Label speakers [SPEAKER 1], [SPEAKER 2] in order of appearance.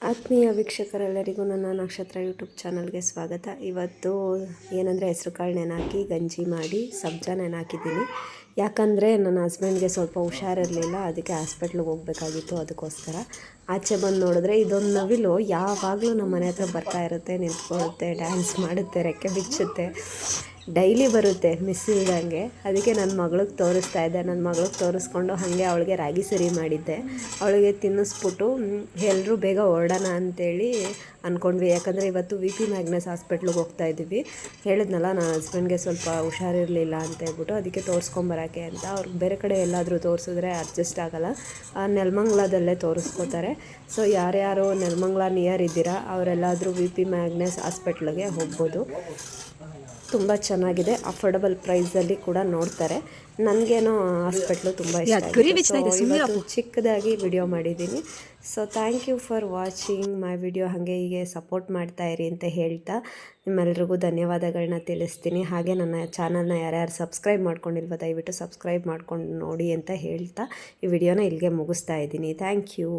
[SPEAKER 1] ಆತ್ಮೀಯ ವೀಕ್ಷಕರೆಲ್ಲರಿಗೂ ನನ್ನ ನಕ್ಷತ್ರ ಯೂಟ್ಯೂಬ್ ಚಾನಲ್ಗೆ ಸ್ವಾಗತ. ಇವತ್ತು ಏನಂದರೆ ಹೆಸರು ಕಾಳು ನೆನಾಕಿ ಗಂಜಿ ಮಾಡಿ ಸಬ್ಜಾ ನೆನಾಕಿದ್ದೀನಿ. ಯಾಕಂದರೆ ನನ್ನ ಹಸ್ಬೆಂಡ್ಗೆ ಸ್ವಲ್ಪ ಹುಷಾರಿರಲಿಲ್ಲ, ಅದಕ್ಕೆ ಹಾಸ್ಪಿಟ್ಲಿಗೆ ಹೋಗಬೇಕಾಗಿತ್ತು. ಅದಕ್ಕೋಸ್ಕರ ಆಚೆ ಬಂದು ನೋಡಿದ್ರೆ ಇದೊಂದು ನವಿಲು ಯಾವಾಗಲೂ ನಮ್ಮ ಮನೆ ಹತ್ರ ಬರ್ತಾ ಇರುತ್ತೆ, ನಿಂತ್ಕೊಳ್ಳುತ್ತೆ, ಡ್ಯಾನ್ಸ್ ಮಾಡುತ್ತೆ, ರೆಕ್ಕೆ ಬಿಚ್ಚುತ್ತೆ, ಡೈಲಿ ಬರುತ್ತೆ ಮಿಸ್ ಇಲ್ದಂಗೆ. ಅದಕ್ಕೆ ನನ್ನ ಮಗಳಿಗೆ ತೋರಿಸ್ತಾ ಇದ್ದೆ. ನನ್ನ ಮಗಳಿಗೆ ತೋರಿಸ್ಕೊಂಡು ಹಾಗೆ ಅವಳಿಗೆ ರಾಗಿ ಸರಿ ಮಾಡಿದ್ದೆ. ಅವಳಿಗೆ ತಿನ್ನಿಸ್ಬಿಟ್ಟು ಎಲ್ಲರೂ ಬೇಗ ಹೊರಡೋಣ ಅಂತೇಳಿ ಅಂದ್ಕೊಂಡ್ವಿ. ಯಾಕಂದರೆ ಇವತ್ತು VP ಮ್ಯಾಗ್ನಸ್ ಹಾಸ್ಪಿಟ್ಲಿಗೆ ಹೋಗ್ತಾ ಇದ್ದೀವಿ. ಹೇಳಿದ್ನಲ್ಲ, ನನ್ನ ಹಸ್ಬೆಂಡ್ಗೆ ಸ್ವಲ್ಪ ಹುಷಾರಿರಲಿಲ್ಲ ಅಂತ ಹೇಳ್ಬಿಟ್ಟು, ಅದಕ್ಕೆ ತೋರಿಸ್ಕೊಂಬರೋಕ್ಕೆ ಅಂತ. ಅವ್ರಿಗೆ ಬೇರೆ ಕಡೆ ಎಲ್ಲಾದರೂ ತೋರಿಸಿದ್ರೆ ಅಡ್ಜಸ್ಟ್ ಆಗೋಲ್ಲ, ನೆಲಮಂಗ್ಲದಲ್ಲೇ ತೋರಿಸ್ಕೋತಾರೆ. ಸೊ ಯಾರ್ಯಾರು ನೆಲಮಂಗ್ಲ ನಿಯರ್ ಇದ್ದೀರಾ ಅವರೆಲ್ಲಾದರೂ VP ಮ್ಯಾಗ್ನಸ್ ಹಾಸ್ಪಿಟ್ಲಿಗೆ ಹೋಗ್ಬೋದು. ತುಂಬ ಚೆನ್ನಾಗಿದೆ, ಅಫೋರ್ಡಬಲ್ ಪ್ರೈಸಲ್ಲಿ ಕೂಡ ನೋಡ್ತಾರೆ. ನನಗೇನೋ ಹಾಸ್ಪಿಟ್ಲು ತುಂಬ ಇಷ್ಟ ಆಗಿದೆ. ಸೊ ಇವತ್ತು ಚಿಕ್ಕದಾಗಿ ವಿಡಿಯೋ ಮಾಡಿದ್ದೀನಿ. So thank you for watching my video. ಹಾಗೆ ಹೀಗೆ ಸಪೋರ್ಟ್ ಮಾಡ್ತಾಯಿರಿ ಅಂತ ಹೇಳ್ತಾ ನಿಮ್ಮೆಲ್ರಿಗೂ ಧನ್ಯವಾದಗಳನ್ನ ತಿಳಿಸ್ತೀನಿ. ಹಾಗೆ ನನ್ನ ಚಾನಲ್ನ ಯಾರ್ಯಾರು ಸಬ್ಸ್ಕ್ರೈಬ್ ಮಾಡ್ಕೊಂಡಿಲ್ವೋ ದಯವಿಟ್ಟು ಸಬ್ಸ್ಕ್ರೈಬ್ ಮಾಡ್ಕೊಂಡು ನೋಡಿ ಅಂತ ಹೇಳ್ತಾ ಈ ವಿಡಿಯೋನ ಇಲ್ಲಿಗೆ ಮುಗಿಸ್ತಾ ಇದ್ದೀನಿ. Thank you.